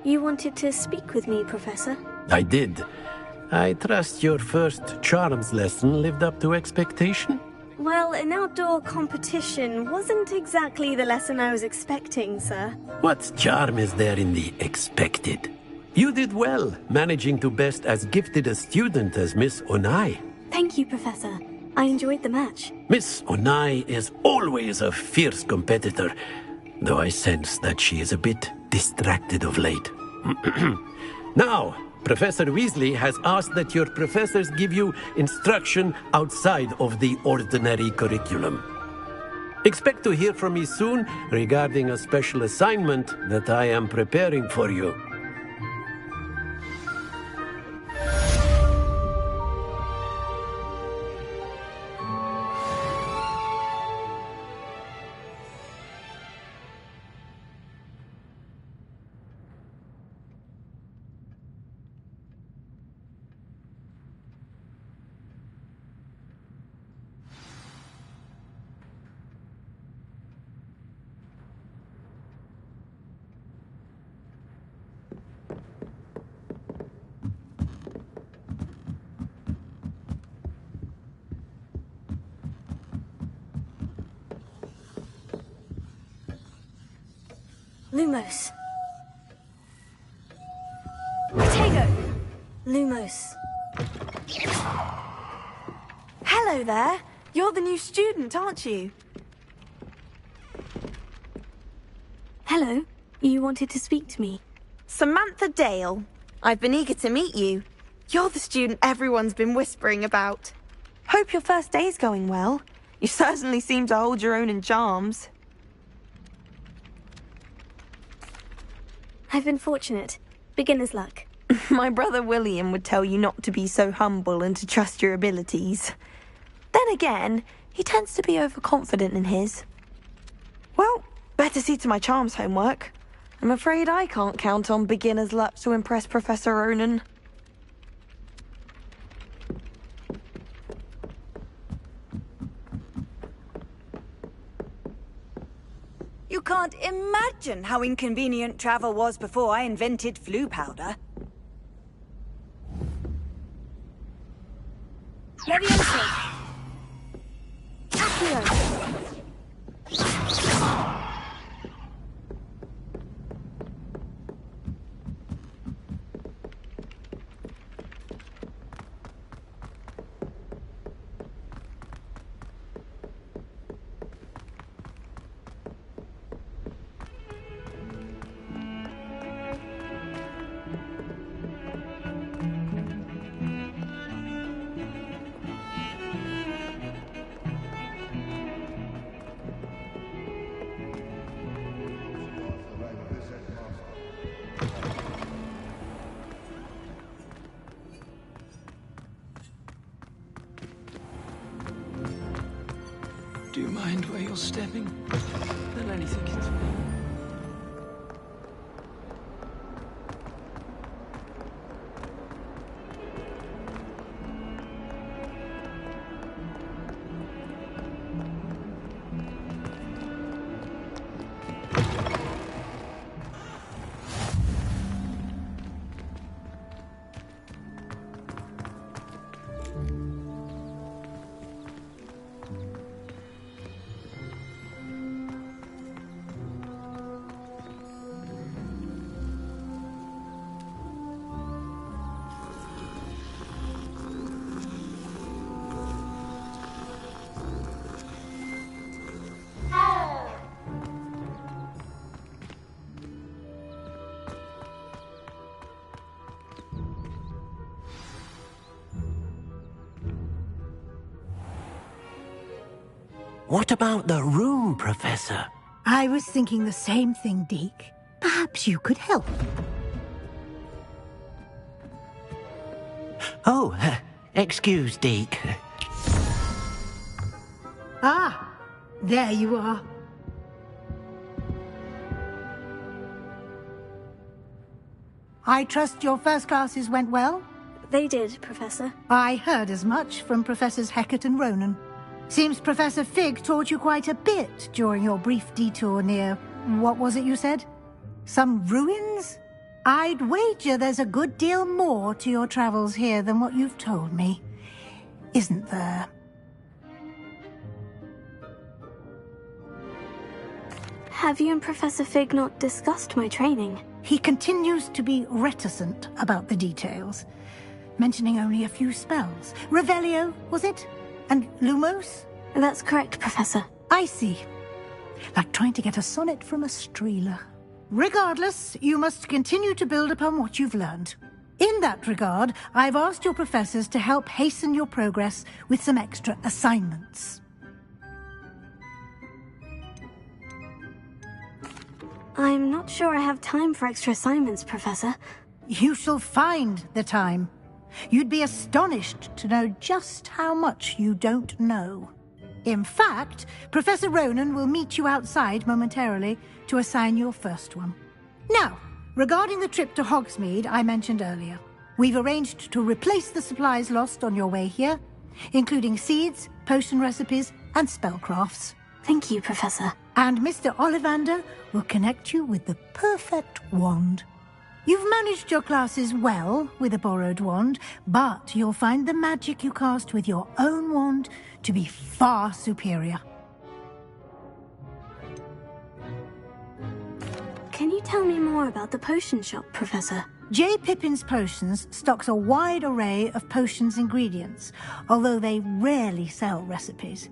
You wanted to speak with me, Professor? I did. I trust your first charms lesson lived up to expectation? Well, an outdoor competition wasn't exactly the lesson I was expecting, sir. What charm is there in the expected? You did well, managing to best as gifted a student as Miss Onai. Thank you, Professor. I enjoyed the match. Miss Onai is always a fierce competitor, though I sense that she is a bit distracted of late. Now, Professor Weasley has asked that your professors give you instruction outside of the ordinary curriculum. Expect to hear from me soon regarding a special assignment that I am preparing for you. Lumos. Potato! Lumos. Hello there. You're the new student, aren't you? Hello. You wanted to speak to me? Samantha Dale. I've been eager to meet you. You're the student everyone's been whispering about. Hope your first day's going well. You certainly seem to hold your own in charms. I've been fortunate. Beginner's luck. My brother William would tell you not to be so humble and to trust your abilities. Then again, he tends to be overconfident in his. Well, better see to my charms homework. I'm afraid I can't count on beginner's luck to impress Professor Ronan. You can't imagine how inconvenient travel was before I invented flu powder. Leviosa! Accio! Do you mind where you're stepping? Then anything is... What about the room, Professor? I was thinking the same thing, Deke. Perhaps you could help. Oh, excuse, Deke. Ah, there you are. I trust your first classes went well? They did, Professor. I heard as much from Professors Hecat and Ronan. Seems Professor Fig taught you quite a bit during your brief detour near... what was it you said? Some ruins? I'd wager there's a good deal more to your travels here than what you've told me, isn't there? Have you and Professor Fig not discussed my training? He continues to be reticent about the details, mentioning only a few spells. Revelio, was it? And Lumos? That's correct, Professor. I see. Like trying to get a sonnet from a streeler. Regardless, you must continue to build upon what you've learned. In that regard, I've asked your professors to help hasten your progress with some extra assignments. I'm not sure I have time for extra assignments, Professor. You shall find the time. You'd be astonished to know just how much you don't know. In fact, Professor Ronan will meet you outside momentarily to assign your first one. Now, regarding the trip to Hogsmeade I mentioned earlier, we've arranged to replace the supplies lost on your way here, including seeds, potion recipes, and spellcrafts. Thank you, Professor. And Mr. Ollivander will connect you with the perfect wand. You've managed your classes well with a borrowed wand, but you'll find the magic you cast with your own wand to be far superior. Can you tell me more about the potion shop, Professor? J. Pippin's Potions stocks a wide array of potions ingredients, although they rarely sell recipes.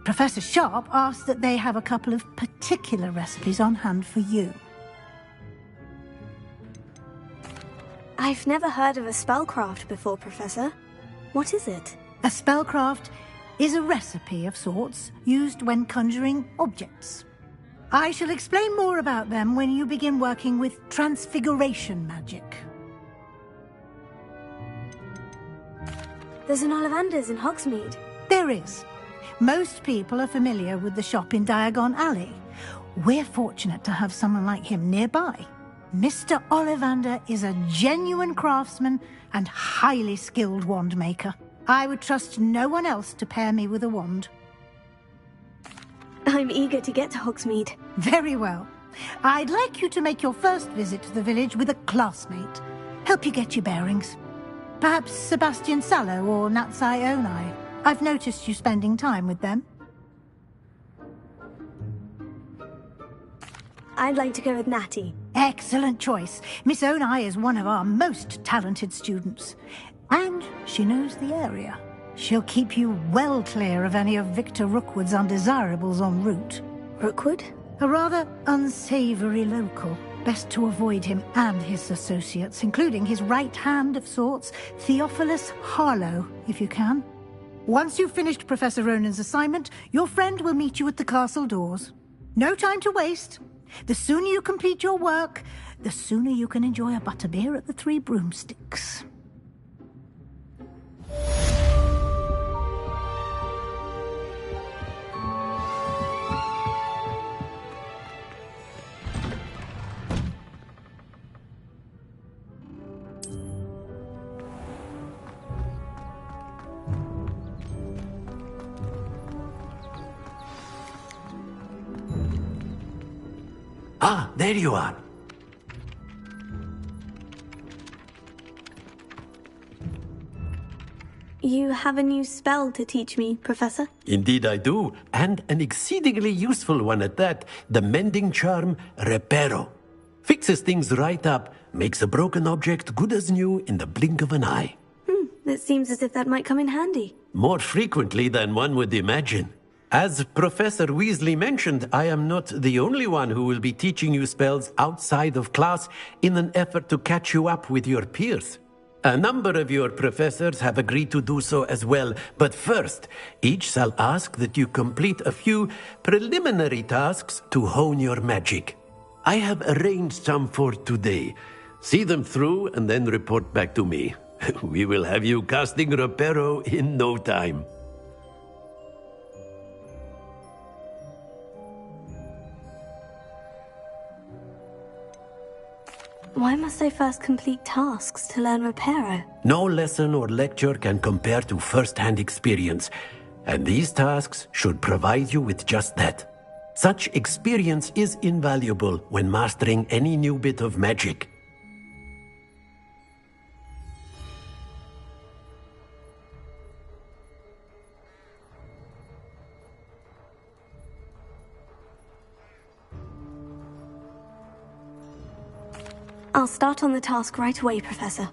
Professor Sharp asked that they have a couple of particular recipes on hand for you. I've never heard of a spellcraft before, Professor. What is it? A spellcraft is a recipe of sorts used when conjuring objects. I shall explain more about them when you begin working with transfiguration magic. There's an Ollivander's in Hogsmeade. There is. Most people are familiar with the shop in Diagon Alley. We're fortunate to have someone like him nearby. Mr. Ollivander is a genuine craftsman and highly skilled wand maker. I would trust no one else to pair me with a wand. I'm eager to get to Hogsmeade. Very well. I'd like you to make your first visit to the village with a classmate. Help you get your bearings. Perhaps Sebastian Sallow or Natsai Onai. I've noticed you spending time with them. I'd like to go with Natty. Excellent choice. Miss Onai is one of our most talented students. And she knows the area. She'll keep you well clear of any of Victor Rookwood's undesirables en route. Rookwood? A rather unsavoury local. Best to avoid him and his associates, including his right hand of sorts, Theophilus Harlow, if you can. Once you've finished Professor Ronan's assignment, your friend will meet you at the castle doors. No time to waste. The sooner you complete your work, the sooner you can enjoy a butterbeer at the Three Broomsticks. Ah, there you are. You have a new spell to teach me, Professor? Indeed I do, and an exceedingly useful one at that, the mending charm Reparo. Fixes things right up, makes a broken object good as new in the blink of an eye. It seems as if that might come in handy. More frequently than one would imagine. As Professor Weasley mentioned, I am not the only one who will be teaching you spells outside of class in an effort to catch you up with your peers. A number of your professors have agreed to do so as well, but first, each shall ask that you complete a few preliminary tasks to hone your magic. I have arranged some for today. See them through and then report back to me. We will have you casting Reparo in no time. Why must I first complete tasks to learn Reparo? No lesson or lecture can compare to first-hand experience, and these tasks should provide you with just that. Such experience is invaluable when mastering any new bit of magic. I'll start on the task right away, Professor.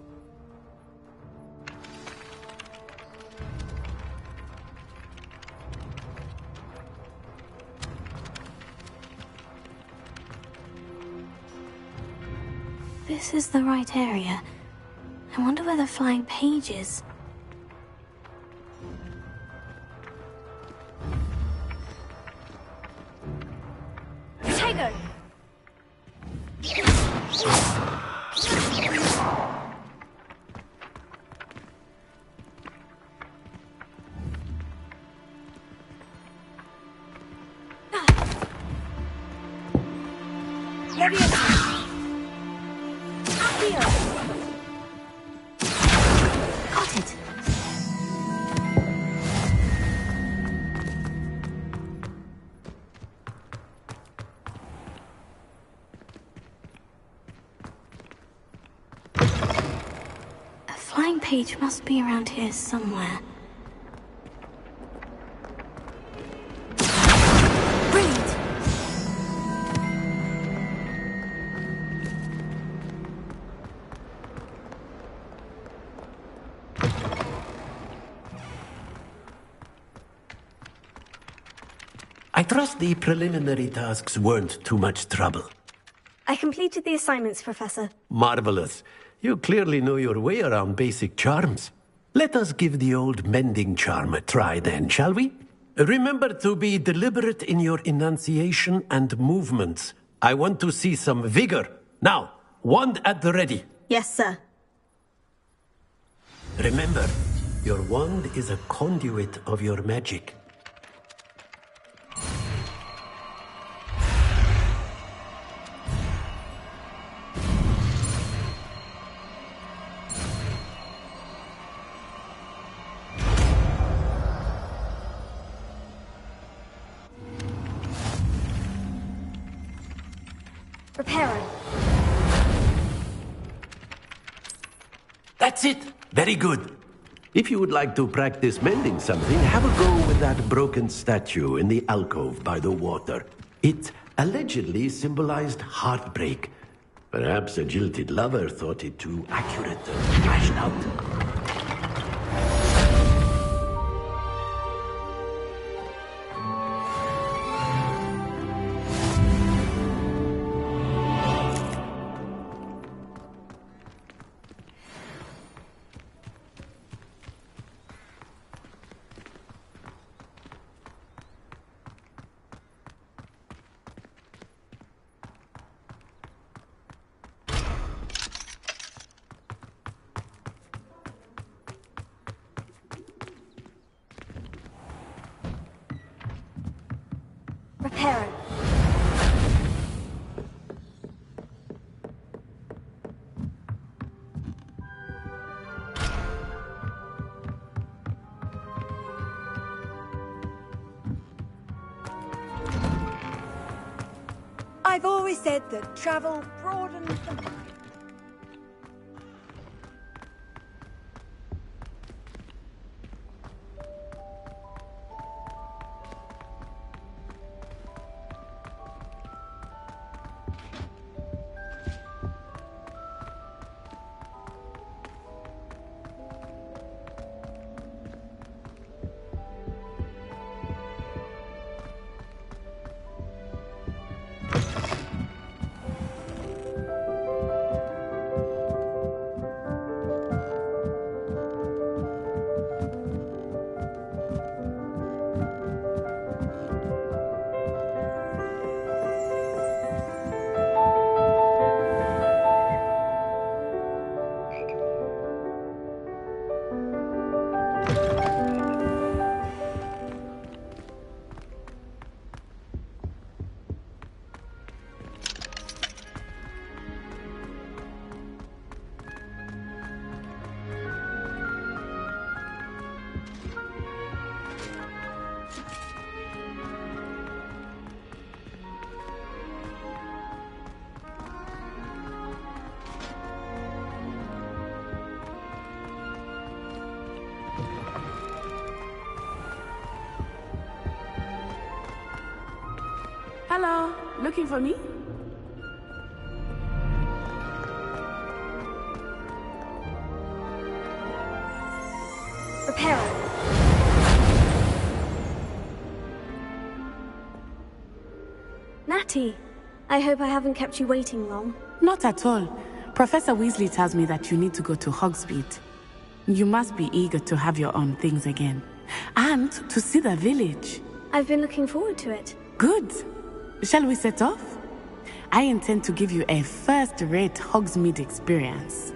This is the right area. I wonder where the flying page is. Tiger! Got it. A flying page must be around here somewhere. Brilliant! I trust the preliminary tasks weren't too much trouble. I completed the assignments, Professor. Marvelous. You clearly know your way around basic charms. Let us give the old mending charm a try then, shall we? Remember to be deliberate in your enunciation and movements. I want to see some vigor. Now, wand at the ready. Yes, sir. Remember, your wand is a conduit of your magic. Reparo. That's it. Very good. If you would like to practice mending something, have a go with that broken statue in the alcove by the water. It allegedly symbolized heartbreak. Perhaps a jilted lover thought it too accurate and lashed out. Reparo. I've always said that travel broadens the mind. Hello, looking for me? Natty, I hope I haven't kept you waiting long. Not at all. Professor Weasley tells me that you need to go to Hogsmeade. You must be eager to have your own things again. And to see the village. I've been looking forward to it. Good. Shall we set off? I intend to give you a first-rate Hogsmeade experience.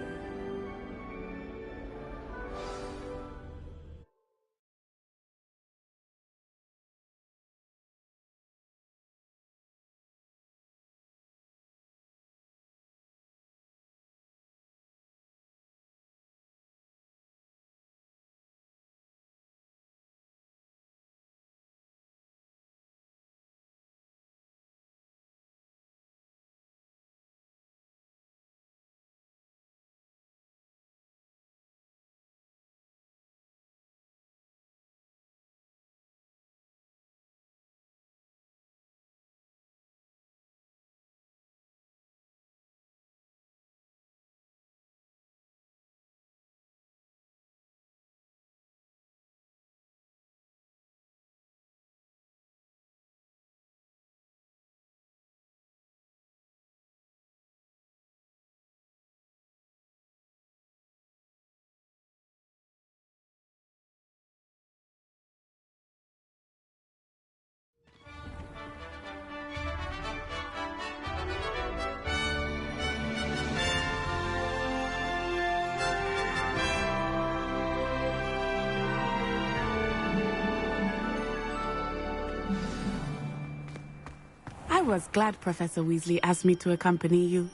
I was glad Professor Weasley asked me to accompany you.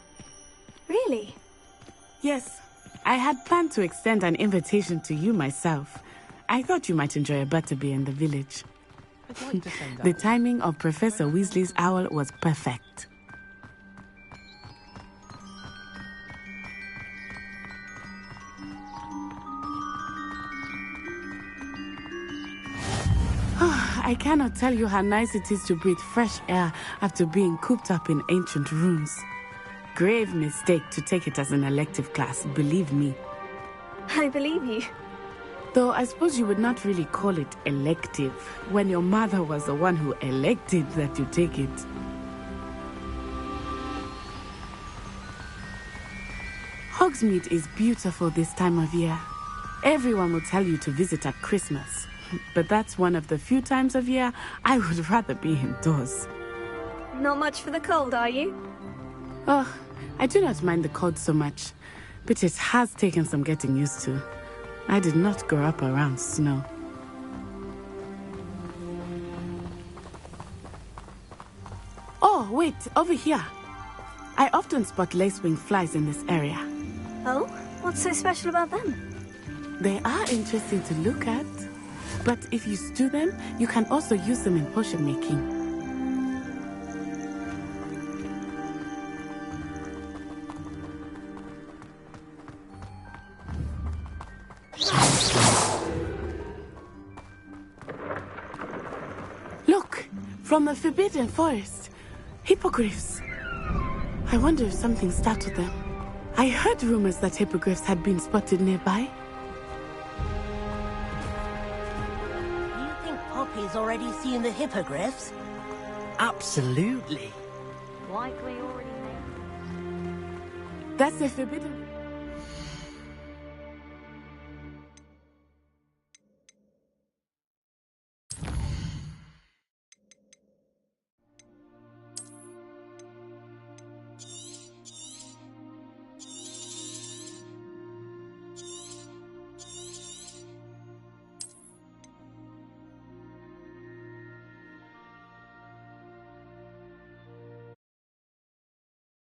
Really? Yes. I had planned to extend an invitation to you myself. I thought you might enjoy a butterbeer in the village. I'd like to send The timing of Professor Weasley's owl was perfect. I cannot tell you how nice it is to breathe fresh air after being cooped up in ancient rooms. Grave mistake to take it as an elective class, believe me. I believe you. Though I suppose you would not really call it elective when your mother was the one who elected that you take it. Hogsmeade is beautiful this time of year. Everyone will tell you to visit at Christmas. But that's one of the few times of year I would rather be indoors. Not much for the cold, are you? Oh, I do not mind the cold so much, but it has taken some getting used to. I did not grow up around snow. Oh, wait, over here. I often spot lacewing flies in this area. Oh? What's so special about them? They are interesting to look at. But if you stew them, you can also use them in potion making. Look! From the Forbidden Forest. Hippogriffs. I wonder if something startled them. I heard rumors that hippogriffs had been spotted nearby. Poppy's already seen the hippogriffs? Absolutely. Likely already made. That's the Forbidden